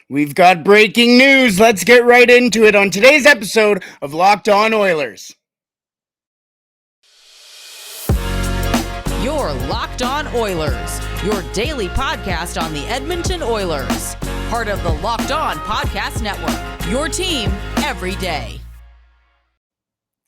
We've got breaking news. Let's get right into it on today's episode of Locked On Oilers. You're Locked On Oilers, your daily podcast on the Edmonton Oilers. Part of the Locked On Podcast Network, your team every day.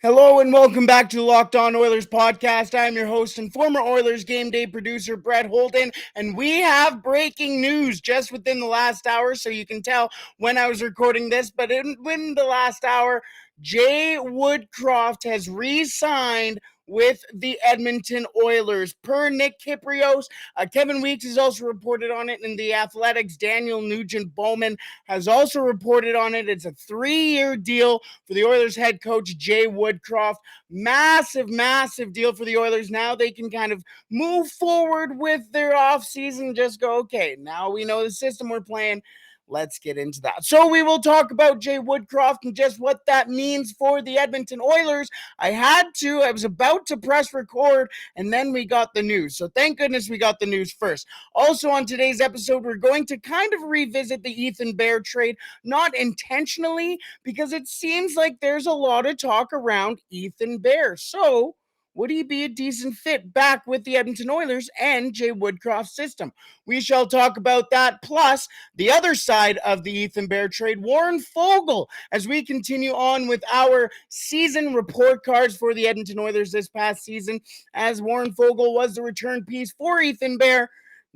Hello and welcome back to the Locked On Oilers podcast. I'm your host and former Oilers game day producer, Brett Holden, and we have breaking news just within the last hour, so you can tell when I was recording this, but within the last hour, Jay Woodcroft has re-signed with the Edmonton Oilers. Per Nick Kyprios, Kevin Weeks has also reported on it, and the Athletics' Daniel Nugent-Bowman has also reported on it. It's a 3-year deal for the Oilers head coach, Jay Woodcroft. Massive, massive deal for the Oilers. Now they can kind of move forward with their offseason, just go, okay, now we know the system we're playing. Let's get into that. So we will talk about Jay Woodcroft and just what that means for the Edmonton Oilers. I was about to press record, and then we got the news. So thank goodness we got the news first. Also on today's episode, we're going to kind of revisit the Ethan Bear trade, not intentionally, because it seems like there's a lot of talk around Ethan Bear. So would he be a decent fit back with the Edmonton Oilers and Jay Woodcroft's system? We shall talk about that, plus the other side of the Ethan Bear trade, Warren Foegele, as we continue on with our season report cards for the Edmonton Oilers this past season, as Warren Foegele was the return piece for Ethan Bear.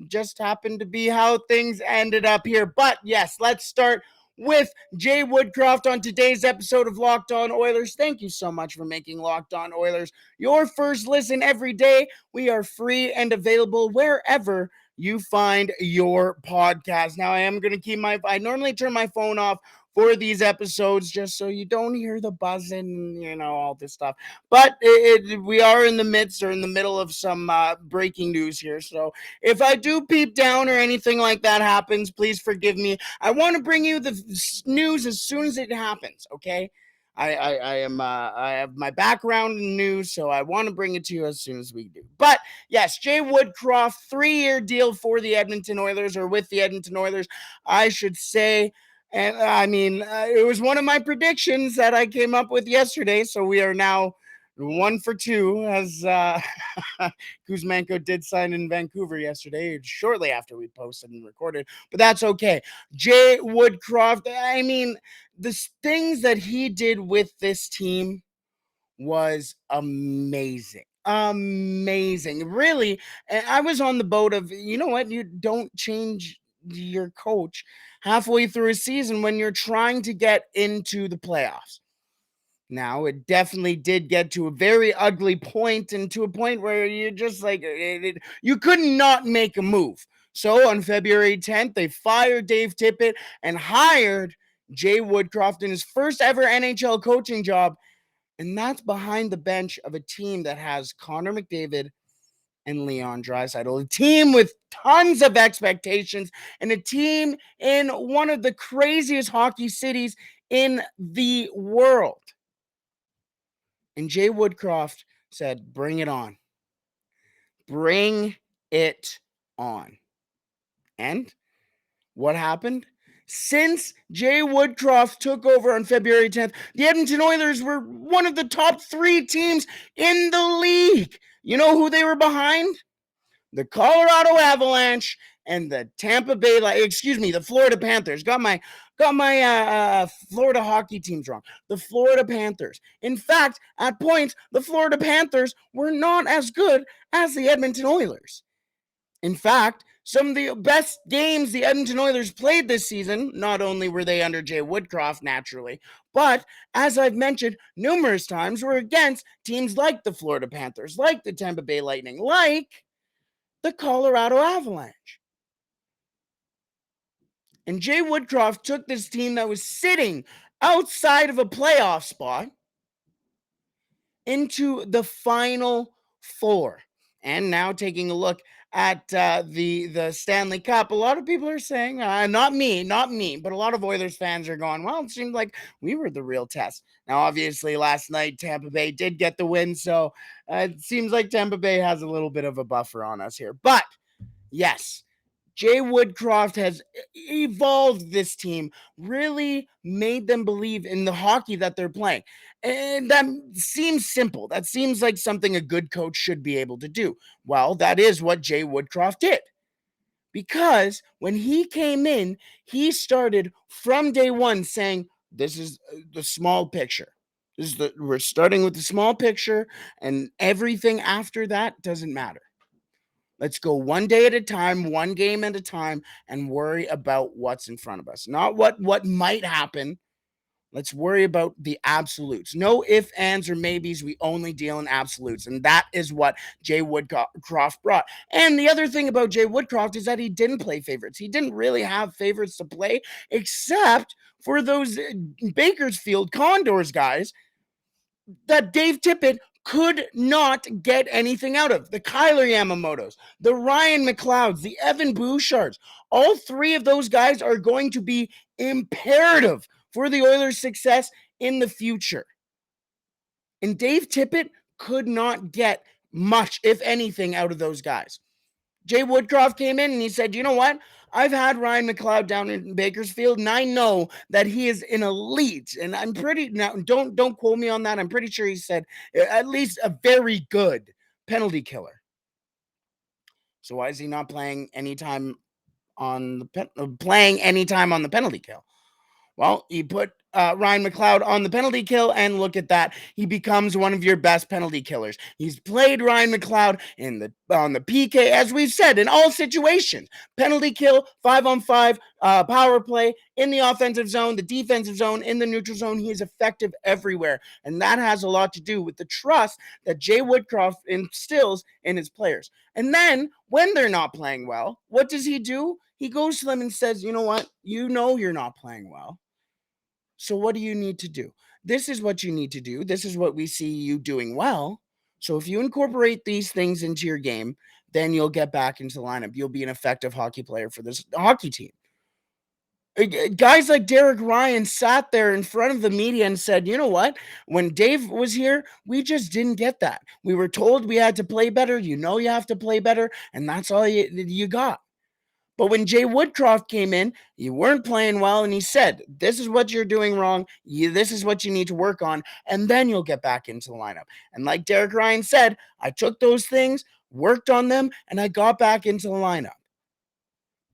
Just happened to be how things ended up here. But yes, let's start with Jay Woodcroft on today's episode of Locked On Oilers. Thank you so much for making Locked On Oilers your first listen every day. We are free and available wherever you find your podcast. Now, I am going to I normally turn my phone off for these episodes just so you don't hear the buzzing, all this stuff. But we are in the midst or in the middle of some breaking news here. So if I do peep down or anything like that happens, please forgive me. I want to bring you the news as soon as it happens, okay? I have my background in news, so I want to bring it to you as soon as we do. But yes, Jay Woodcroft, 3-year deal for the Edmonton Oilers, or with the Edmonton Oilers, I should say. And it was one of my predictions that I came up with yesterday. So we are now 1 for 2, as Kuzmenko did sign in Vancouver yesterday, shortly after we posted and recorded. But that's okay. Jay Woodcroft, the things that he did with this team was amazing. Amazing. Really, I was on the boat of, you know what, you don't change your coach halfway through a season when you're trying to get into the playoffs. Now, it definitely did get to a very ugly point, and to a point where you're just like, you could not make a move. So on February 10th, they fired Dave Tippett and hired Jay Woodcroft in his first ever NHL coaching job. And that's behind the bench of a team that has Connor McDavid and Leon Draisaitl, a team with tons of expectations, and a team in one of the craziest hockey cities in the world. And Jay Woodcroft said, bring it on. Bring it on. And what happened? Since Jay Woodcroft took over on February 10th, the Edmonton Oilers were one of the top 3 teams in the league. You know who they were behind? The Colorado Avalanche and the the Florida Panthers. Got my Florida hockey teams wrong. The Florida Panthers. In fact, at points, the Florida Panthers were not as good as the Edmonton Oilers. In fact, some of the best games the Edmonton Oilers played this season, not only were they under Jay Woodcroft naturally, but as I've mentioned numerous times, were against teams like the Florida Panthers, like the Tampa Bay Lightning, like the Colorado Avalanche. And Jay Woodcroft took this team that was sitting outside of a playoff spot into the Final Four. And now taking a look at the Stanley Cup, a lot of people are saying, not me, but a lot of Oilers fans are going, well, it seemed like we were the real test. Now, obviously, last night, Tampa Bay did get the win, so it seems like Tampa Bay has a little bit of a buffer on us here. But, yes, Jay Woodcroft has evolved this team, really made them believe in the hockey that they're playing. And that seems simple. That seems like something a good coach should be able to do. Well, that is what Jay Woodcroft did. Because when he came in, he started from day one saying, this is the small picture. We're starting with the small picture, and everything after that doesn't matter. Let's go one day at a time, one game at a time, and worry about what's in front of us. Not what might happen. Let's worry about the absolutes. No ifs, ands, or maybes. We only deal in absolutes. And that is what Jay Woodcroft brought. And the other thing about Jay Woodcroft is that he didn't play favorites. He didn't really have favorites to play, except for those Bakersfield Condors guys that Dave Tippett could not get anything out of. The Kyler Yamamotos, the Ryan McLeods, the Evan Bouchards. All three of those guys are going to be imperative for the Oilers' success in the future. And Dave Tippett could not get much, if anything, out of those guys. Jay Woodcroft came in and he said, you know what? I've had Ryan McLeod down in Bakersfield, and I know that he is an elite. And I'm pretty now. Don't quote me on that. I'm pretty sure he said at least a very good penalty killer. So why is he not playing anytime on the penalty kill? Well, he put Ryan McLeod on the penalty kill, and look at that. He becomes one of your best penalty killers. He's played Ryan McLeod on the PK, as we've said, in all situations. Penalty kill, 5-on-5, power play, in the offensive zone, the defensive zone, in the neutral zone. He is effective everywhere, and that has a lot to do with the trust that Jay Woodcroft instills in his players. And then, when they're not playing well, what does he do? He goes to them and says, you know what? You know you're not playing well. So what do you need to do? This is what you need to do. This is what we see you doing well. So if you incorporate these things into your game, then you'll get back into the lineup. You'll be an effective hockey player for this hockey team. Guys like Derek Ryan sat there in front of the media and said, you know what? When Dave was here, we just didn't get that. We were told we had to play better. You know you have to play better, and that's all you got. But when Jay Woodcroft came in, you weren't playing well, and he said, this is what you're doing wrong. This is what you need to work on, and then you'll get back into the lineup. And like Derek Ryan said, I took those things, worked on them, and I got back into the lineup.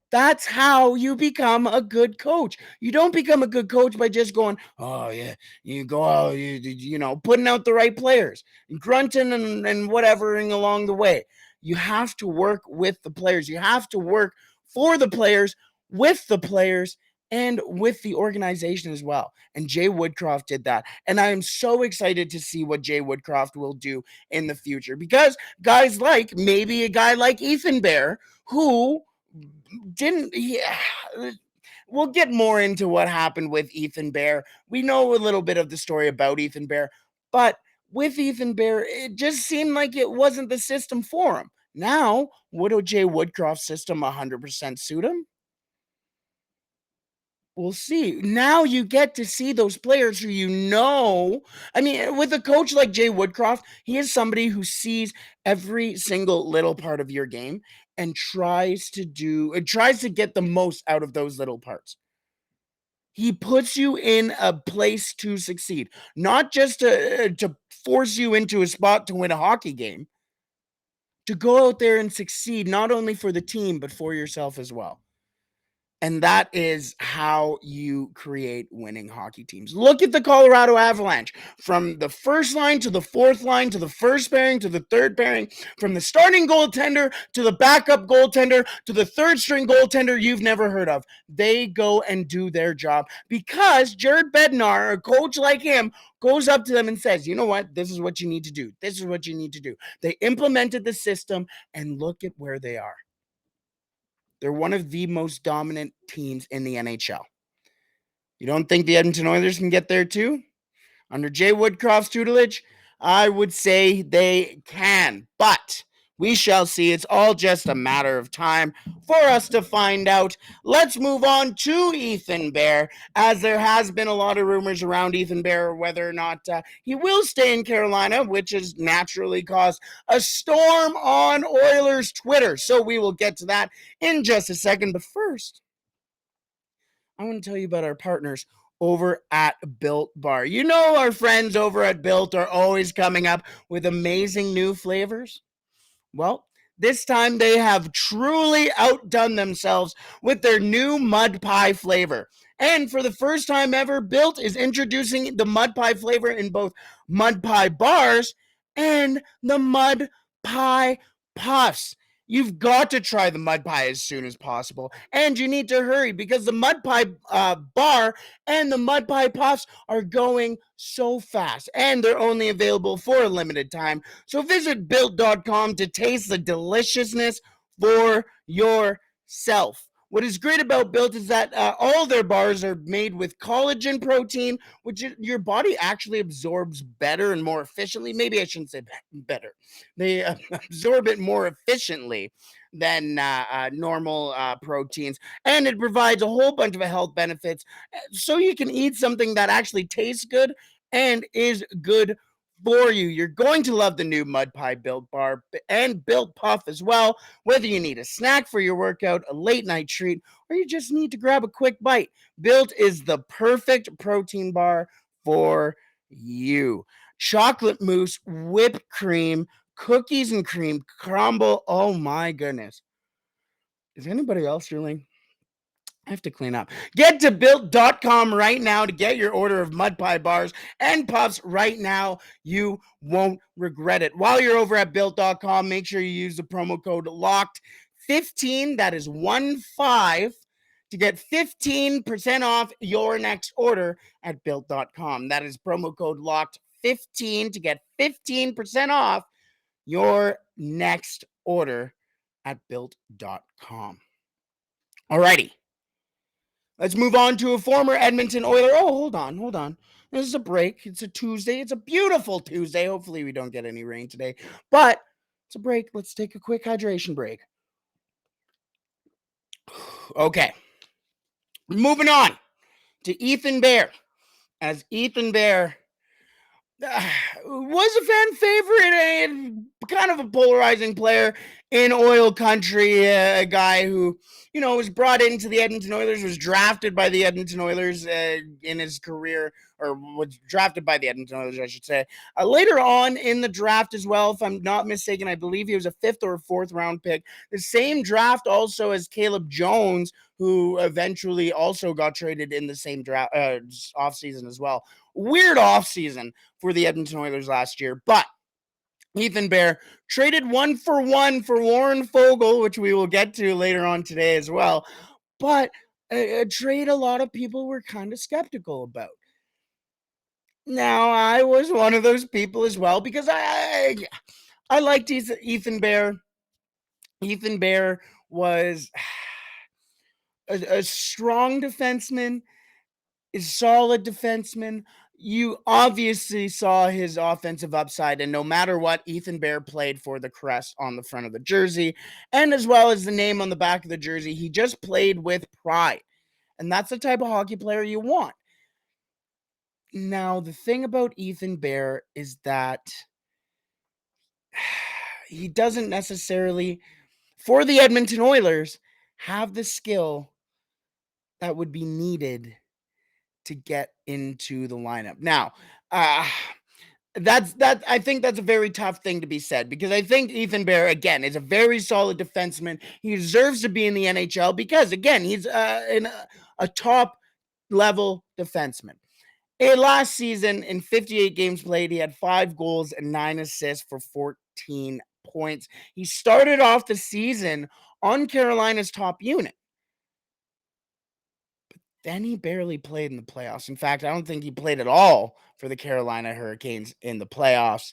That's how you become a good coach. You don't become a good coach by just going, oh, yeah, you go out, putting out the right players, grunting and whatevering along the way. You have to work with the players. You have to work for the players, with the players, and with the organization as well. And Jay Woodcroft did that. And I am so excited to see what Jay Woodcroft will do in the future, because guys like maybe a guy like Ethan Bear, who we'll get more into what happened with Ethan Bear. We know a little bit of the story about Ethan Bear, but with Ethan Bear, it just seemed like it wasn't the system for him. Now, would Jay Woodcroft's system 100% suit him? We'll see. Now you get to see those players who I mean, with a coach like Jay Woodcroft, he is somebody who sees every single little part of your game and tries to get the most out of those little parts. He puts you in a place to succeed, not just to force you into a spot to win a hockey game, to go out there and succeed, not only for the team, but for yourself as well. And that is how you create winning hockey teams. Look at the Colorado Avalanche. From the first line to the fourth line to the first pairing to the third pairing, from the starting goaltender to the backup goaltender to the third string goaltender you've never heard of. They go and do their job because Jared Bednar, a coach like him, goes up to them and says, you know what? This is what you need to do. This is what you need to do. They implemented the system, and look at where they are. They're one of the most dominant teams in the NHL. You don't think the Edmonton Oilers can get there too? Under Jay Woodcroft's tutelage, I would say they can. But We shall see. It's all just a matter of time for us to find out. Let's move on to Ethan Bear, as there has been a lot of rumors around Ethan Bear, whether or not he will stay in Carolina, which has naturally caused a storm on Oilers Twitter. So we will get to that in just a second. But first, I want to tell you about our partners over at Built Bar. You know, our friends over at Built are always coming up with amazing new flavors. Well, this time they have truly outdone themselves with their new mud pie flavor. And for the first time ever, Built is introducing the mud pie flavor in both mud pie bars and the mud pie puffs. You've got to try the mud pie as soon as possible. And you need to hurry because the mud pie bar and the mud pie puffs are going so fast. And they're only available for a limited time. So visit built.com to taste the deliciousness for yourself. What is great about Built is that all their bars are made with collagen protein, which your body actually absorbs better and more efficiently. Maybe I shouldn't say better. They absorb it more efficiently than normal proteins. And it provides a whole bunch of health benefits. So you can eat something that actually tastes good and is good for you. You're going to love the new Mud Pie Built Bar and Built Puff as well. Whether you need a snack for your workout, a late night treat, or you just need to grab a quick bite, Built is the perfect protein bar for you. Chocolate mousse, whipped cream, cookies and cream crumble. Oh my goodness. Is anybody else really? I have to clean up. Get to built.com right now to get your order of mud pie bars and puffs right now. You won't regret it. While you're over at built.com, make sure you use the promo code LOCKED15. That is 15 to get 15% off your next order at built.com. That is promo code LOCKED15 to get 15% off your next order at built.com. Alrighty. Let's move on to a former Edmonton Oiler. Oh, hold on. This is a break. It's a Tuesday. It's a beautiful Tuesday. Hopefully we don't get any rain today. But it's a break. Let's take a quick hydration break. Okay. Moving on to Ethan Bear. As Ethan Bear was a fan favorite and kind of a polarizing player in oil country, a guy who, was brought into the Edmonton Oilers, was drafted by the Edmonton Oilers in his career, or was drafted by the Edmonton Oilers, I should say. Later on in the draft as well, if I'm not mistaken, I believe he was a 5th or 4th round pick. The same draft also as Caleb Jones, who eventually also got traded in the same draft offseason as well. Weird offseason for the Edmonton Oilers last year, but Ethan Bear traded 1-for-1 for Warren Foegele, which we will get to later on today as well, but a trade a lot of people were kind of skeptical about. Now, I was one of those people as well because I liked Ethan Bear. Ethan Bear was a strong defenseman, a solid defenseman. You obviously saw his offensive upside, and no matter what, Ethan Bear played for the crest on the front of the jersey, and as well as the name on the back of the jersey, he just played with pride, and that's the type of hockey player you want. Now, the thing about Ethan Bear is that he doesn't necessarily, for the Edmonton Oilers, have the skill that would be needed to get into the lineup. Now, I think that's a very tough thing to be said because I think Ethan Bear, again, is a very solid defenseman. He deserves to be in the NHL because, again, he's a top level defenseman. Last season, in 58 games played, he had 5 goals and 9 assists for 14 points. He started off the season on Carolina's top unit. Then he barely played in the playoffs. In fact, I don't think he played at all for the Carolina Hurricanes in the playoffs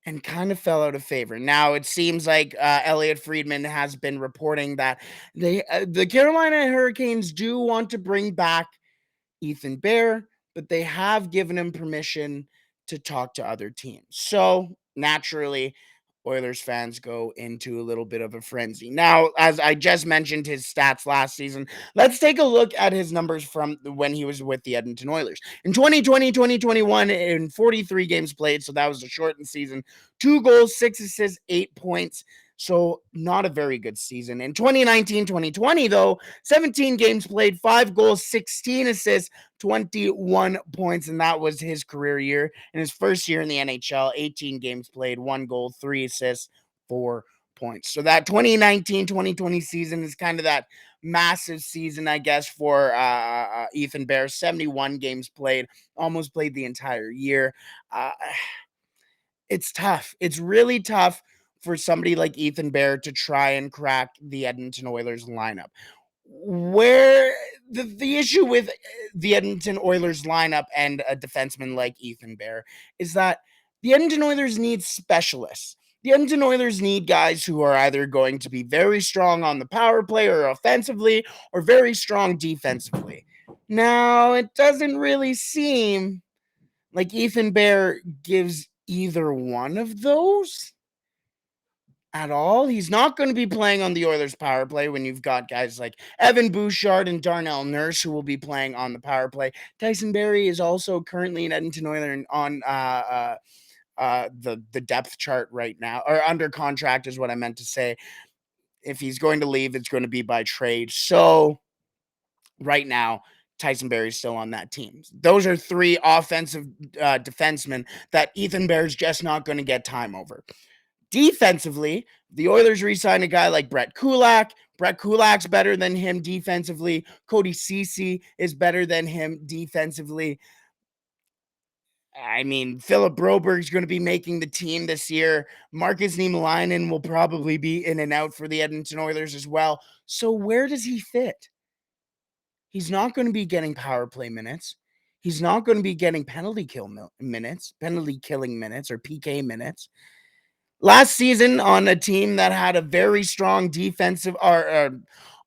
and kind of fell out of favor. Now, it seems like Elliotte Friedman has been reporting that the Carolina Hurricanes do want to bring back Ethan Bear, but they have given him permission to talk to other teams. So, naturally, Oilers fans go into a little bit of a frenzy. Now, as I just mentioned his stats last season, let's take a look at his numbers from when he was with the Edmonton Oilers. In 2020, 2021, in 43 games played, so that was a shortened season, 2 goals, 6 assists, 8 points. So not a very good season. In 2019, 2020, though, 17 games played, 5 goals, 16 assists, 21 points, and that was his career year. In his first year in the NHL, 18 games played, 1 goal, 3 assists, 4 points. So that 2019-2020 season is kind of that massive season, I guess, for Ethan Bear. 71 games played, almost played the entire year. It's tough. It's really tough for somebody like Ethan Bear to try and crack the Edmonton Oilers lineup. Where the issue with the Edmonton Oilers lineup and a defenseman like Ethan Bear is that the Edmonton Oilers need specialists. The Edmonton Oilers need guys who are either going to be very strong on the power play or offensively or very strong defensively. Now, it doesn't really seem like Ethan Bear gives either one of those at all. He's not going to be playing on the Oilers power play when you've got guys like Evan Bouchard and Darnell Nurse who will be playing on the power play. Tyson Barrie is also currently an Edmonton Oiler on the depth chart right now, or under contract is what I meant to say. If he's going to leave, it's going to be by trade. So right now, Tyson Barrie's still on that team. Those are 3 offensive defensemen that Ethan Bear's just not going to get time over. Defensively, the Oilers re-signed a guy like Brett Kulak. Brett Kulak's better than him defensively. Cody Ceci is better than him defensively. I mean, Philip Broberg's going to be making the team this year. Marcus Niemelainen will probably be in and out for the Edmonton Oilers as well. So where does he fit? He's not going to be getting power play minutes. He's not going to be getting penalty killing minutes, or PK minutes. Last season on a team that had a very strong defensive or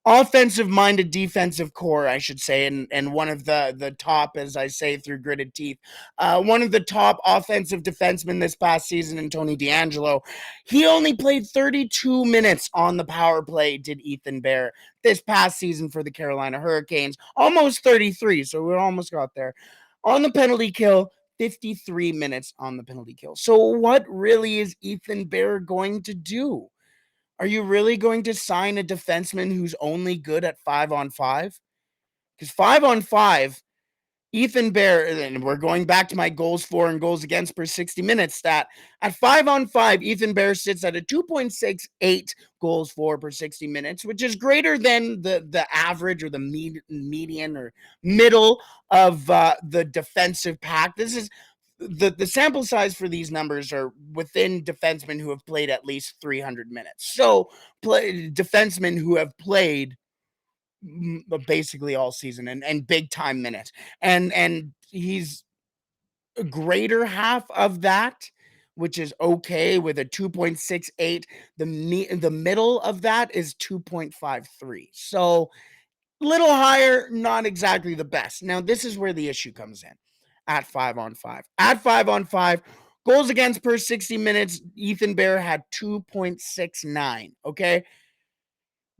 offensive-minded defensive core, I should say, and one of the top, as I say through gritted teeth, one of the top offensive defensemen this past season in Tony DeAngelo. He only played 32 minutes on the power play, did Ethan Bear, this past season for the Carolina Hurricanes. Almost 33, so we almost got there. On the penalty kill, 53 minutes on the penalty kill. So what really is Ethan Bear going to do? Are you really going to sign a defenseman who's only good at 5-on-5? Because 5-on-5, Ethan Bear, and we're going back to my goals for and goals against per 60 minutes stat. At 5-on-5, Ethan Bear sits at a 2.68 goals for per 60 minutes, which is greater than the average or the median or middle of the defensive pack. This is the sample size for these numbers are within defensemen who have played at least 300 minutes. So defensemen who have played basically all season and big time minutes. And he's a greater half of that, which is okay with a 2.68. The middle of that is 2.53. So little higher, not exactly the best. Now, this is where the issue comes in at 5-on-5. At 5-on-5, goals against per 60 minutes, Ethan Bear had 2.69, okay?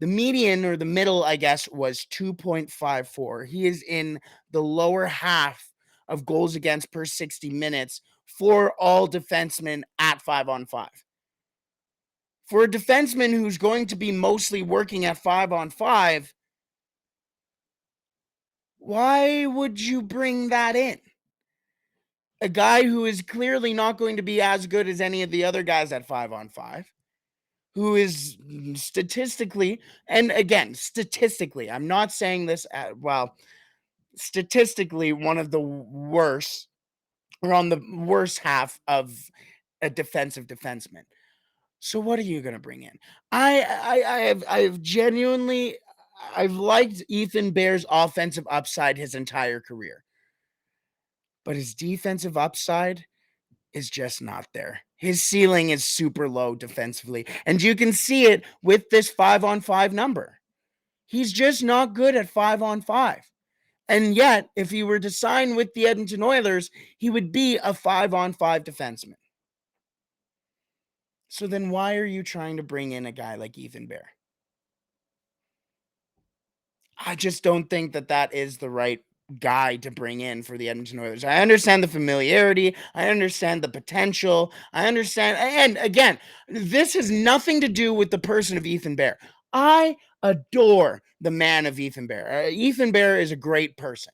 The median, or the middle, I guess, was 2.54. He is in the lower half of goals against per 60 minutes for all defensemen at 5-on-5. For a defenseman who's going to be mostly working at 5-on-5, why would you bring that in? A guy who is clearly not going to be as good as any of the other guys at 5-on-5, who is statistically, and again, statistically, I'm not saying this statistically one of the worst, or on the worst half of a defensive defenseman. So what are you going to bring in? I've genuinely, I've liked Ethan Bear's offensive upside his entire career, but his defensive upside is just not there. His ceiling is super low defensively, and you can see it with this 5-on-5 number. He's just not good at 5-on-5. And yet, if he were to sign with the Edmonton Oilers, he would be a 5-on-5 defenseman. So then why are you trying to bring in a guy like Ethan Bear? I just don't think that that is the right guy to bring in for the Edmonton Oilers. I understand the familiarity. I understand the potential. I understand. And again, this has nothing to do with the person of Ethan Bear. I adore the man of Ethan Bear. Ethan Bear is a great person.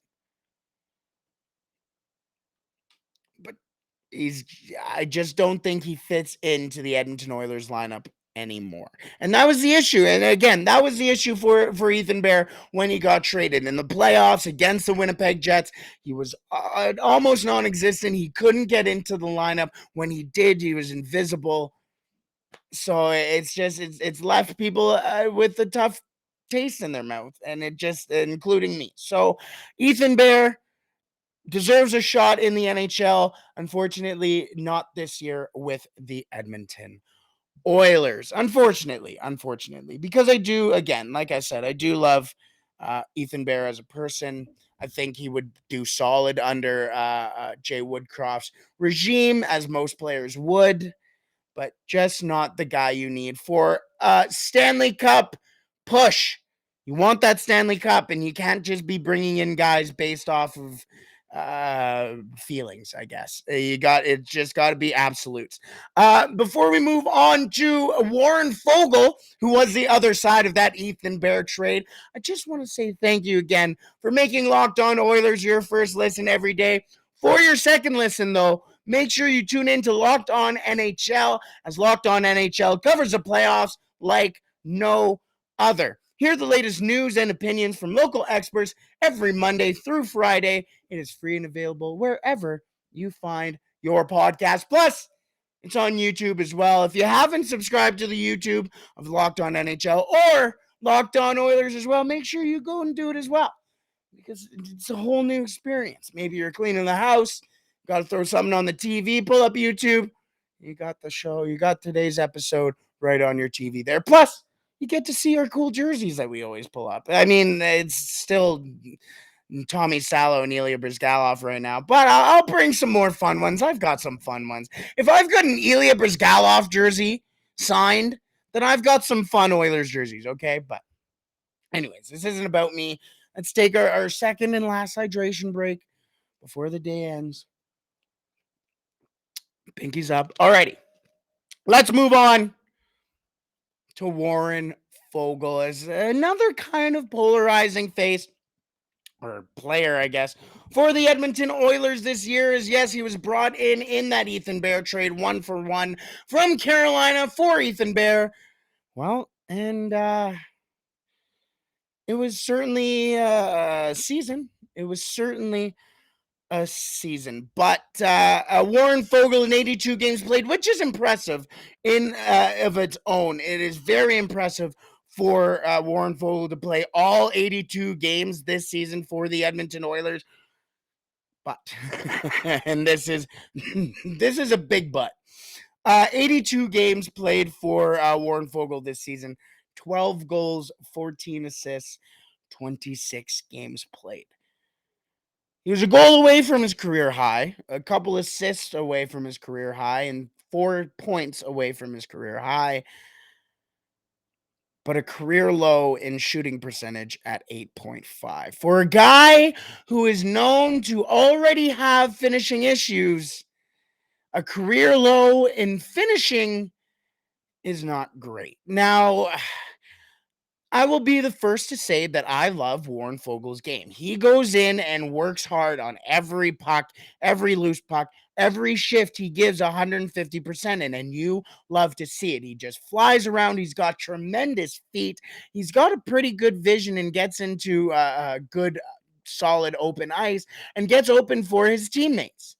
But I just don't think he fits into the Edmonton Oilers lineup anymore. And that was the issue. And again, that was the issue for Ethan Bear when he got traded in the playoffs against the Winnipeg Jets. He was almost non-existent. He couldn't get into the lineup. When he did, he was invisible. So it's left people with a tough taste in their mouth, and it just, including me. So Ethan Bear deserves a shot in the NHL. Unfortunately, not this year with the Edmonton Oilers. Unfortunately, because I do, again, like I said, I do love Ethan Bear as a person. I think he would do solid under Jay Woodcroft's regime, as most players would, but just not the guy you need for Stanley Cup push. You want that Stanley Cup, and you can't just be bringing in guys based off of feelings, I guess. It just got to be absolutes. Before we move on to Warren Foegele, who was the other side of that Ethan Bear trade, I just want to say thank you again for making Locked On Oilers your first listen every day. For your second listen, though, make sure you tune in to Locked On NHL, as Locked On NHL covers the playoffs like no other. Hear the latest news and opinions from local experts every Monday through Friday. It is free and available wherever you find your podcast. Plus, it's on YouTube as well. If you haven't subscribed to the YouTube of Locked On NHL or Locked On Oilers as well, make sure you go and do it as well, because it's a whole new experience. Maybe you're cleaning the house, got to throw something on the TV, pull up YouTube. You got the show, you got today's episode right on your TV there. Plus, you get to see our cool jerseys that we always pull up. I mean, it's still Tommy Salo and Ilya Brizgalov right now, but I'll bring some more fun ones. I've got some fun ones. If I've got an Ilya Brizgalov jersey signed, then I've got some fun Oilers jerseys, okay? But anyways, this isn't about me. Let's take our second and last hydration break before the day ends. Pinkies up. Alrighty. Let's move on to Warren Foegele as another kind of polarizing face, or player, I guess, for the Edmonton Oilers this year. Is, yes, he was brought in that Ethan Bear trade, 1-for-1 from Carolina for Ethan Bear. Well, and it was certainly a season. It was certainly a season. But Warren Foegele in 82 games played, which is impressive in of its own. It is very impressive for Warren Foegele to play all 82 games this season for the Edmonton Oilers. But, and this is a big but. 82 games played for Warren Foegele this season. 12 goals, 14 assists, 26 games played. He was a goal away from his career high, a couple assists away from his career high, and 4 points away from his career high, but a career low in shooting percentage at 8.5. For a guy who is known to already have finishing issues, a career low in finishing is not great. Now, I will be the first to say that I love Warren Foegele's game. He goes in and works hard on every puck, every loose puck, every shift he gives 150% in, and you love to see it. He just flies around. He's got tremendous feet. He's got a pretty good vision and gets into good, solid open ice and gets open for his teammates.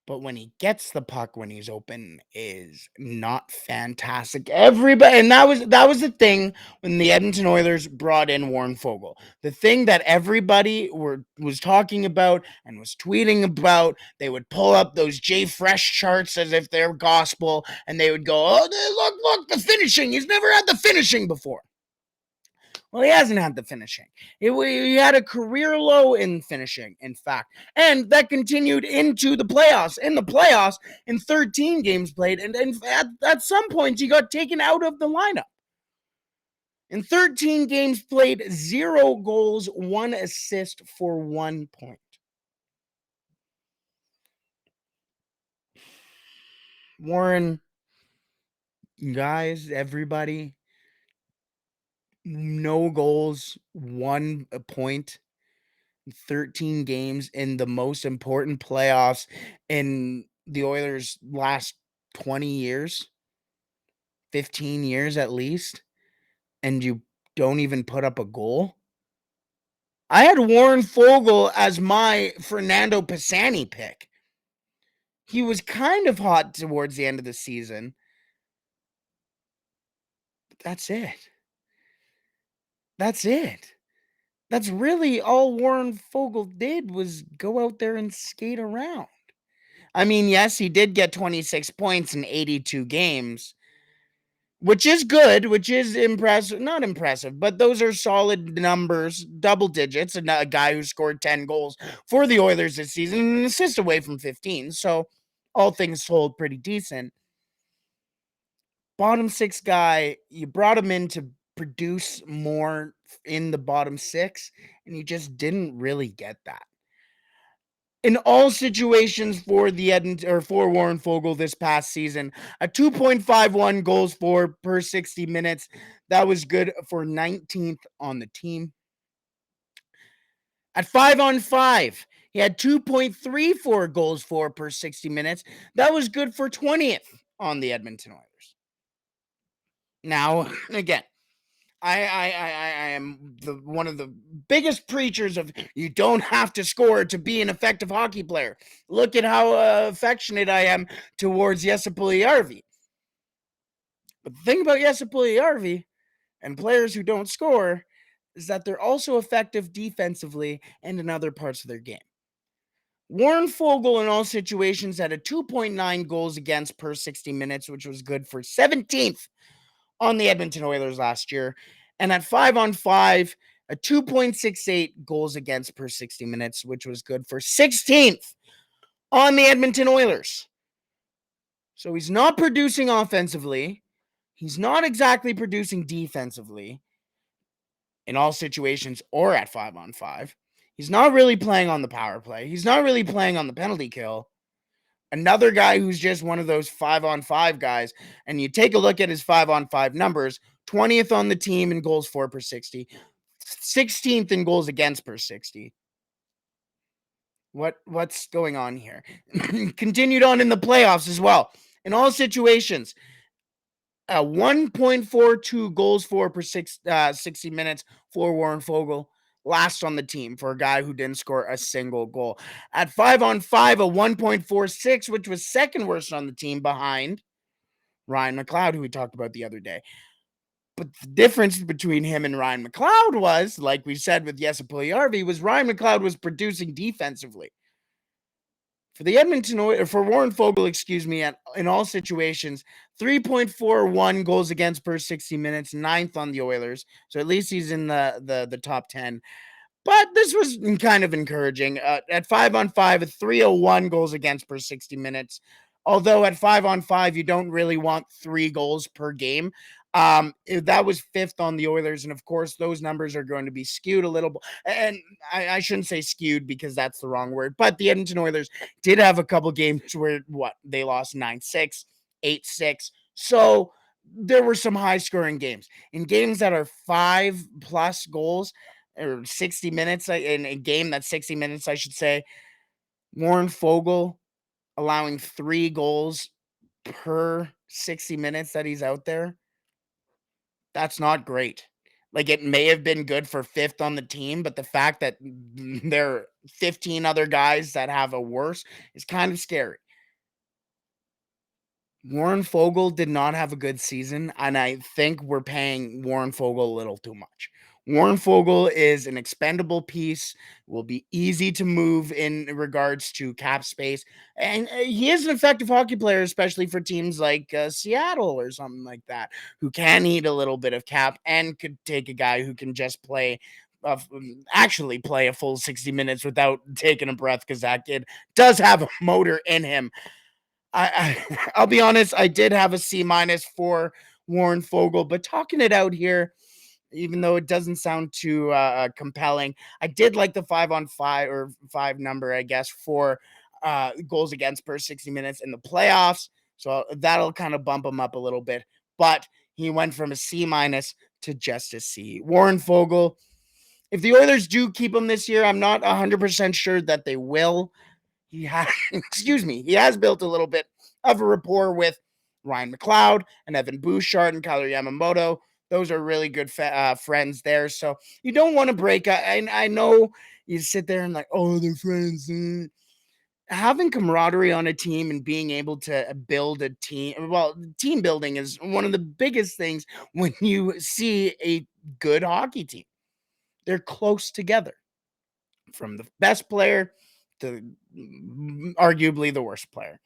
But when he gets the puck when he's open is not fantastic. Everybody, and that was the thing when the Edmonton Oilers brought in Warren Foegele. The thing that everybody was talking about and was tweeting about, they would pull up those Jay Fresh charts as if they're gospel, and they would go, "Oh, look, the finishing. He's never had the finishing before." Well, he hasn't had the finishing. He had a career low in finishing, in fact. And that continued into the playoffs. In the playoffs, in 13 games played, and at some points, he got taken out of the lineup. In 13 games played, 0 goals, 1 assist for 1 point. Warren, guys, everybody, no goals, 1 point, 13 games in the most important playoffs in the Oilers' last 20 years, 15 years at least, and you don't even put up a goal. I had Warren Foegele as my Fernando Pisani pick. He was kind of hot towards the end of the season. But that's it. That's it. That's really all Warren Foegele did was go out there and skate around. I mean, yes, he did get 26 points in 82 games, which is good, which is impressive. Not impressive, but those are solid numbers, double digits. And a guy who scored 10 goals for the Oilers this season and an assist away from 15. So all things told, pretty decent. Bottom six guy, you brought him in to produce more in the bottom six, and you just didn't really get that. In all situations for the Edmonton or for Warren Foegele this past season, a 2.51 goals for per 60 minutes. That was good for 19th on the team. At 5-on-5, he had 2.34 goals for per 60 minutes. That was good for 20th on the Edmonton Oilers. Now, again, I am one of the biggest preachers of you don't have to score to be an effective hockey player. Look at how affectionate I am towards Jesse Puljujärvi. But the thing about Jesse Puljujärvi and players who don't score is that they're also effective defensively and in other parts of their game. Warren Foegele in all situations had a 2.9 goals against per 60 minutes, which was good for 17th on the Edmonton Oilers last year. And at 5-on-5, a 2.68 goals against per 60 minutes, which was good for 16th on the Edmonton Oilers. So he's not producing offensively. He's not exactly producing defensively in all situations or at 5-on-5. He's not really playing on the power play. He's not really playing on the penalty kill. Another guy who's just one of those 5-on-5 guys, and you take a look at his 5-on-5 numbers, 20th on the team in goals for per 60, 16th in goals against per 60. What's going on here? Continued on in the playoffs as well. In all situations, 1.42 goals for per 60 minutes for Warren Foegele. Last on the team for a guy who didn't score a single goal. At 5-on-5, a 1.46, which was second worst on the team behind Ryan McLeod, who we talked about the other day. But the difference between him and Ryan McLeod was, like we said with Jesse Puljujärvi, was Ryan McLeod was producing defensively. For the Edmonton Oilers, for Warren Foegele, in all situations, 3.41 goals against per 60 minutes, 9th on the Oilers. So at least he's in the top 10. But this was kind of encouraging. At 5-on-5, a 301 goals against per 60 minutes. Although at 5-on-5, you don't really want 3 goals per game. That was 5th on the Oilers, and of course those numbers are going to be skewed a little bit, and I shouldn't say skewed because that's the wrong word, but the Edmonton Oilers did have a couple games where they lost 9-6, 8-6, so there were some high scoring games. In games that are 5+ goals or 60 minutes, in a game that's 60 minutes, I should say, Warren Foegele allowing 3 goals per 60 minutes that he's out there, that's not great. Like, it may have been good for 5th on the team, but the fact that there are 15 other guys that have a worse is kind of scary. Warren Foegele did not have a good season, and I think we're paying Warren Foegele a little too much. Warren Foegele is an expendable piece, will be easy to move in regards to cap space, and he is an effective hockey player, especially for teams like Seattle or something like that, who can eat a little bit of cap and could take a guy who can just actually play a full 60 minutes without taking a breath, because that kid does have a motor in him. I'll be honest, I did have a C minus for Warren Foegele, but talking it out here, even though it doesn't sound too compelling, I did like the 5-on-5 number, I guess, for goals against per 60 minutes in the playoffs. So that'll kind of bump him up a little bit. But he went from a C minus to just a C. Warren Foegele, if the Oilers do keep him this year, I'm not 100% sure that they will. He has, he has built a little bit of a rapport with Ryan McLeod and Evan Bouchard and Kyler Yamamoto. Those are really good friends there. So you don't want to break. I know you sit there and like, oh, they're friends. Having camaraderie on a team and being able to build a team, well, team building is one of the biggest things when you see a good hockey team. They're close together, from the best player to arguably the worst player.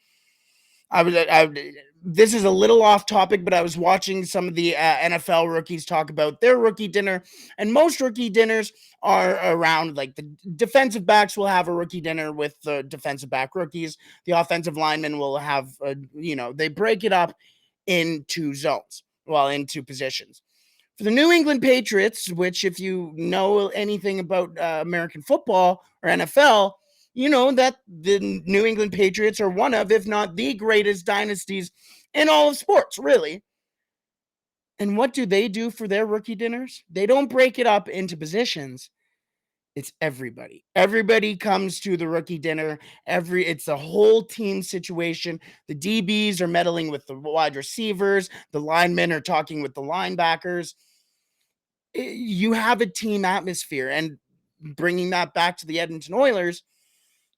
This is a little off topic, but I was watching some of the NFL rookies talk about their rookie dinner, and most rookie dinners are around, like, the defensive backs will have a rookie dinner with the defensive back rookies. The offensive linemen will have, they break it up into zones, into positions. For the New England Patriots, which, if you know anything about American football or NFL, you know that the New England Patriots are one of, if not the greatest dynasties in all of sports, really. And what do they do for their rookie dinners? They don't break it up into positions. It's everybody. Everybody comes to the rookie dinner. It's a whole team situation. The DBs are meddling with the wide receivers. The linemen are talking with the linebackers. You have a team atmosphere, and bringing that back to the Edmonton Oilers,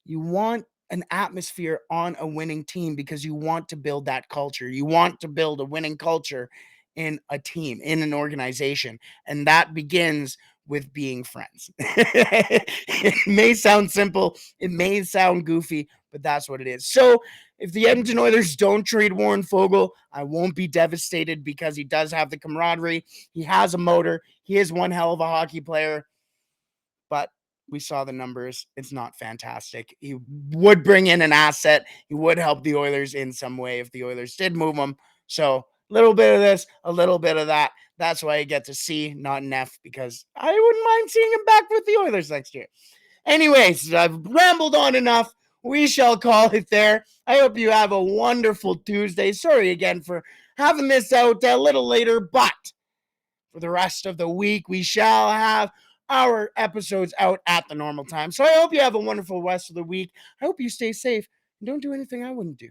you want an atmosphere on a winning team because you want to build that culture. You want to build a winning culture in a team, in an organization, and that begins with being friends. It may sound simple, it may sound goofy, but that's what it is. So if the Edmonton Oilers don't trade Warren Foegele, I won't be devastated, because he does have the camaraderie. He has a motor. He is one hell of a hockey player, but we saw the numbers. It's not fantastic. He would bring in an asset. He would help the Oilers in some way if the Oilers did move him. So a little bit of this, a little bit of that. That's why I get to C, not an F, because I wouldn't mind seeing him back with the Oilers next year. Anyways, I've rambled on enough. We shall call it there. I hope you have a wonderful Tuesday. Sorry again for having this out a little later, but for the rest of the week, we shall have our episodes out at the normal time. So I hope you have a wonderful rest of the week. I hope you stay safe and don't do anything I wouldn't do.